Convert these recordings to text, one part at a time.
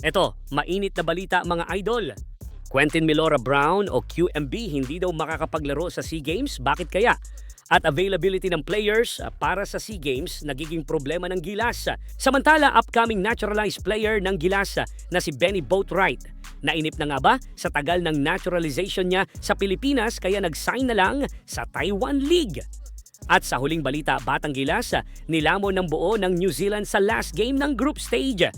Eto, mainit na balita mga idol. Quentin Milora Brown o QMB hindi daw makakapaglaro sa SEA Games. Bakit kaya? At availability ng players para sa SEA Games nagiging problema ng Gilas. Samantala, upcoming naturalized player ng Gilas na si Benny Boatwright. Nainip na nga ba sa tagal ng naturalization niya sa Pilipinas kaya nag-sign na lang sa Taiwan League? At sa huling balita, Batang Gilas, nilamon ng buo ng New Zealand sa last game ng group stage.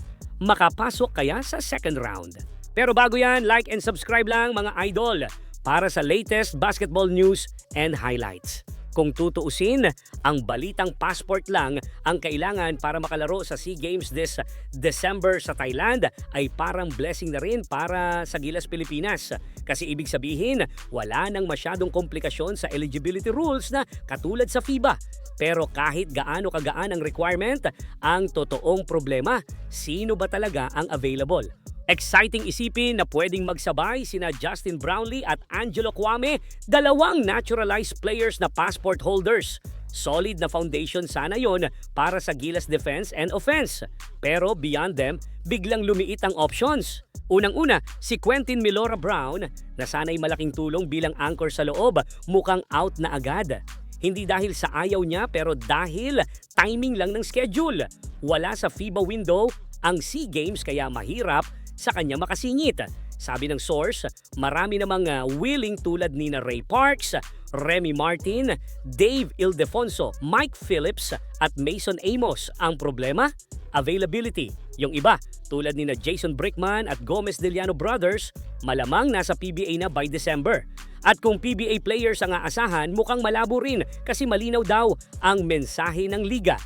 Makapasok kaya sa second round? Pero bago yan, like and subscribe lang mga idol para sa latest basketball news and highlights. Kung tutuusin, ang balitang passport lang ang kailangan para makalaro sa SEA Games this December sa Thailand ay parang blessing na rin para sa Gilas Pilipinas. Kasi ibig sabihin, wala nang masyadong komplikasyon sa eligibility rules na katulad sa FIBA. Pero kahit gaano kagaan ang requirement, ang totoong problema, sino ba talaga ang available? Exciting isipin na pwedeng magsabay sina Justin Brownlee at Angelo Kwame, dalawang naturalized players na passport holders. Solid na foundation sana yon para sa Gilas defense and offense. Pero beyond them, biglang lumiit ang options. Unang-una, si Quentin Milora Brown na sana'y malaking tulong bilang anchor sa loob, mukhang out na agad. Hindi dahil sa ayaw niya pero dahil timing lang ng schedule. Wala sa FIBA window ang SEA Games kaya mahirap sa kanya makasingit. Sabi ng source, marami namang willing tulad ni Ray Parks, Remy Martin, Dave Ildefonso, Mike Phillips at Mason Amos. Ang problema? Availability. Yung iba, tulad ni Jason Brickman at Gomez Deliano Brothers, malamang nasa PBA na by December. At kung PBA players ang aasahan, mukhang malabo rin kasi malinaw daw ang mensahe ng liga.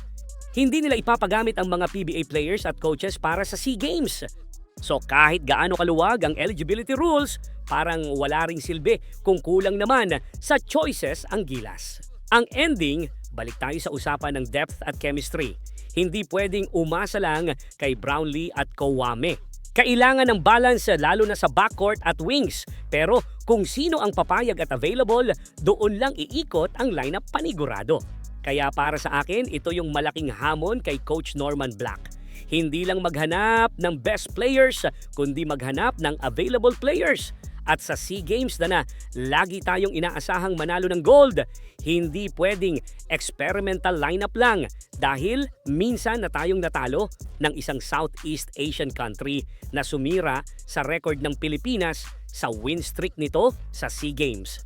Hindi nila ipapagamit ang mga PBA players at coaches para sa SEA Games. So kahit gaano kaluwag ang eligibility rules, parang wala ring silbi kung kulang naman sa choices ang Gilas. Ang ending, balik tayo sa usapan ng depth at chemistry. Hindi pwedeng umasa lang kay Brownlee at Kwame. Kailangan ng balance lalo na sa backcourt at wings. Pero kung sino ang papayag at available, doon lang iikot ang lineup panigurado. Kaya para sa akin, ito yung malaking hamon kay Coach Norman Black. Hindi lang maghanap ng best players, kundi maghanap ng available players. At sa SEA Games na lagi tayong inaasahang manalo ng gold, hindi pwedeng experimental lineup lang dahil minsan na tayong natalo ng isang Southeast Asian country na sumira sa record ng Pilipinas sa win streak nito sa SEA Games.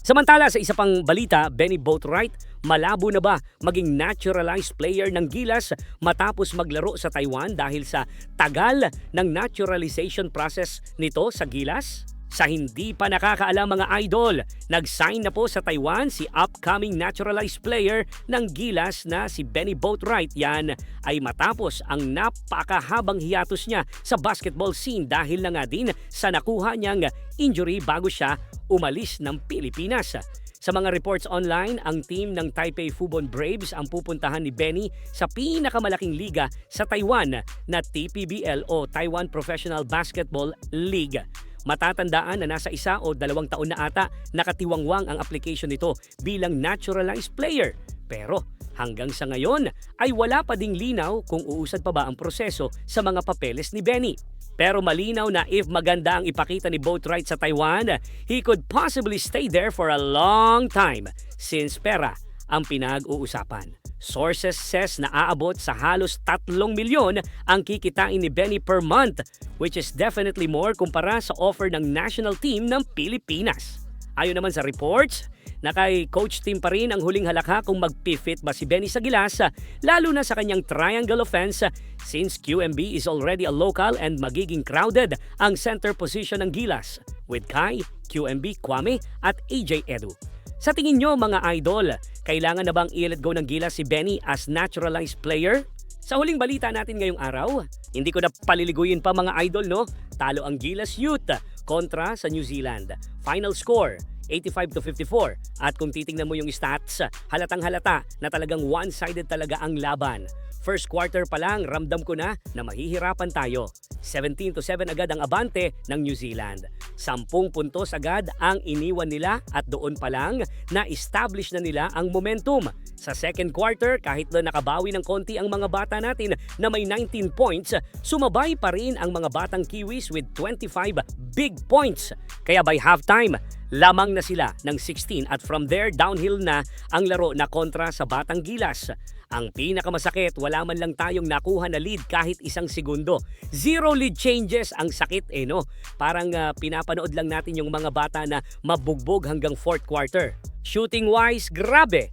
Samantala sa isa pang balita, Benny Boatwright, malabo na ba maging naturalized player ng Gilas matapos maglaro sa Taiwan dahil sa tagal ng naturalization process nito sa Gilas? Sa hindi pa nakakaalam mga idol, nag-sign na po sa Taiwan si upcoming naturalized player ng Gilas na si Benny Boatwright. Yan ay matapos ang napakahabang hiatus niya sa basketball scene dahil na nga din sa nakuha niyang injury bago siya umalis ng Pilipinas. Sa mga reports online, ang team ng Taipei Fubon Braves ang pupuntahan ni Benny sa pinakamalaking liga sa Taiwan na TPBL o Taiwan Professional Basketball League. Matatandaan na nasa 1 o 2 taon na ata nakatiwangwang ang application nito bilang naturalized player. Pero hanggang sa ngayon ay wala pa ding linaw kung uusad pa ba ang proseso sa mga papeles ni Benny. Pero malinaw na if maganda ang ipakita ni Boatwright sa Taiwan, he could possibly stay there for a long time since pera ang pinag-uusapan. Sources says na aabot sa halos 3 milyon ang kikitain ni Benny per month, which is definitely more kumpara sa offer ng national team ng Pilipinas. Ayon naman sa reports, na kay coach team pa rin ang huling halakha kung mag-fit ba si Benny sa Gilas, lalo na sa kanyang triangle offense since QMB is already a local and magiging crowded ang center position ng Gilas with Kai, QMB, Kwame at AJ Edu. Sa tingin nyo mga idol, kailangan na bang i-let go ng Gilas si Benny as naturalized player? Sa huling balita natin ngayong araw, hindi ko na paliliguyin pa mga idol no, talo ang Gilas Youth kontra sa New Zealand. Final score, 85-54. At kung titingnan mo yung stats, halatang halata na talagang one-sided talaga ang laban. First quarter pa lang, ramdam ko na mahihirapan tayo. 17-7 agad ang abante ng New Zealand. 10 puntos agad ang iniwan nila at doon pa lang na-establish na nila ang momentum. Sa second quarter, kahit na nakabawi ng konti ang mga bata natin na may 19 points, sumabay pa rin ang mga batang Kiwis with 25 big points. Kaya by halftime, lamang na sila ng 16 at from there downhill na ang laro na kontra sa Batang Gilas. Ang pinakamasakit, wala man lang tayong nakuha na lead kahit isang segundo. 0 lead changes, ang sakit no? Parang pinapanood lang natin yung mga bata na mabugbog hanggang fourth quarter. Shooting wise, grabe!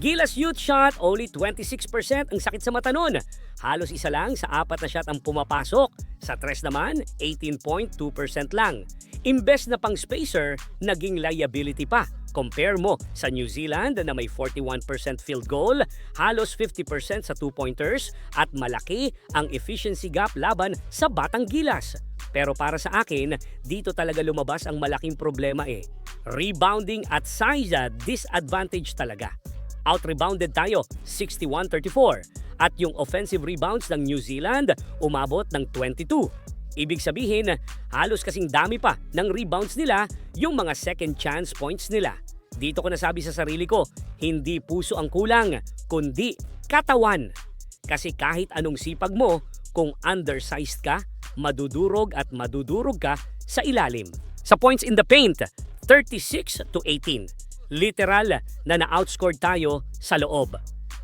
Gilas Youth shot, only 26%, ang sakit sa mata nun. Halos isa lang sa 4 na shot ang pumapasok. Sa tres naman, 18.2% lang. Imbes na pang spacer, naging liability pa. Compare mo sa New Zealand na may 41% field goal, halos 50% sa 2-pointers at malaki ang efficiency gap laban sa Batang Gilas. Pero para sa akin, dito talaga lumabas ang malaking problema Rebounding at size disadvantage talaga. Out-rebounded tayo, 61-34. At yung offensive rebounds ng New Zealand umabot ng 22. Ibig sabihin, halos kasing dami pa ng rebounds nila yung mga second chance points nila. Dito ko nasabi sa sarili ko, hindi puso ang kulang, kundi katawan. Kasi kahit anong sipag mo, kung undersized ka, madudurog at madudurog ka sa ilalim. Sa points in the paint, 36-18. Literal na na-outscore tayo sa loob.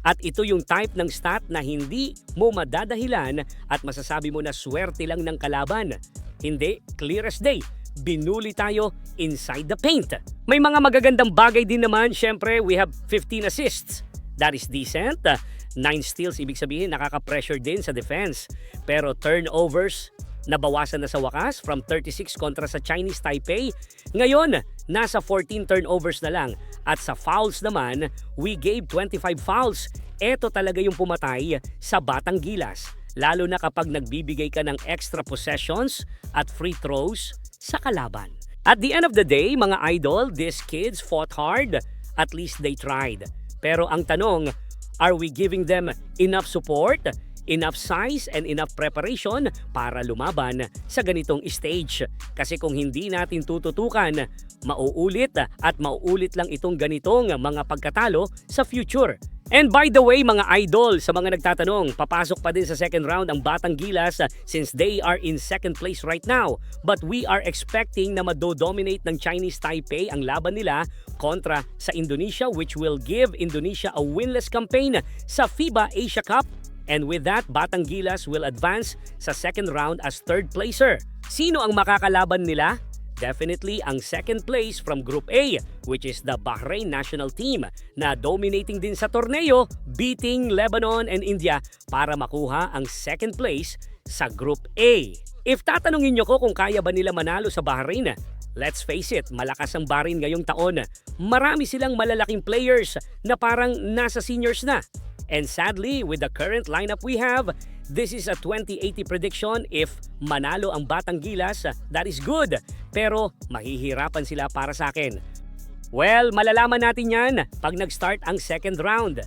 At ito yung type ng stat na hindi mo madadahilan at masasabi mo na swerte lang ng kalaban. Hindi, clear as day. Binuli tayo inside the paint. May mga magagandang bagay din naman. Syempre, we have 15 assists. That is decent. 9 steals, ibig sabihin nakaka-pressure din sa defense. Pero turnovers, nabawasan na sa wakas from 36 kontra sa Chinese Taipei. Ngayon, nasa 14 turnovers na lang. At sa fouls naman, we gave 25 fouls. Ito talaga yung pumatay sa Batang Gilas. Lalo na kapag nagbibigay ka ng extra possessions at free throws sa kalaban. At the end of the day, mga idol, these kids fought hard. At least they tried. Pero ang tanong, are we giving them enough support, enough size, and enough preparation para lumaban sa ganitong stage? Kasi kung hindi natin tututukan, mauulit at mauulit lang itong ganitong mga pagkatalo sa future. And by the way, mga idol, sa mga nagtatanong, papasok pa din sa second round ang Batang Gilas since they are in second place right now. But we are expecting na madodominate ng Chinese Taipei ang laban nila kontra sa Indonesia, which will give Indonesia a winless campaign sa FIBA Asia Cup. And with that, Batang Gilas will advance sa second round as third placer. Sino ang makakalaban nila? Definitely ang second place from Group A, which is the Bahrain national team na dominating din sa torneo, beating Lebanon and India para makuha ang second place sa Group A. If tatanungin nyo ko kung kaya ba nila manalo sa Bahrain, let's face it, malakas ang Bahrain ngayong taon. Marami silang malalaking players na parang nasa seniors na. And sadly, with the current lineup we have, this is a 20-80 prediction. If manalo ang Batang Gilas, that is good. Pero mahihirapan sila para sa akin. Well, malalaman natin yan pag nag-start ang second round.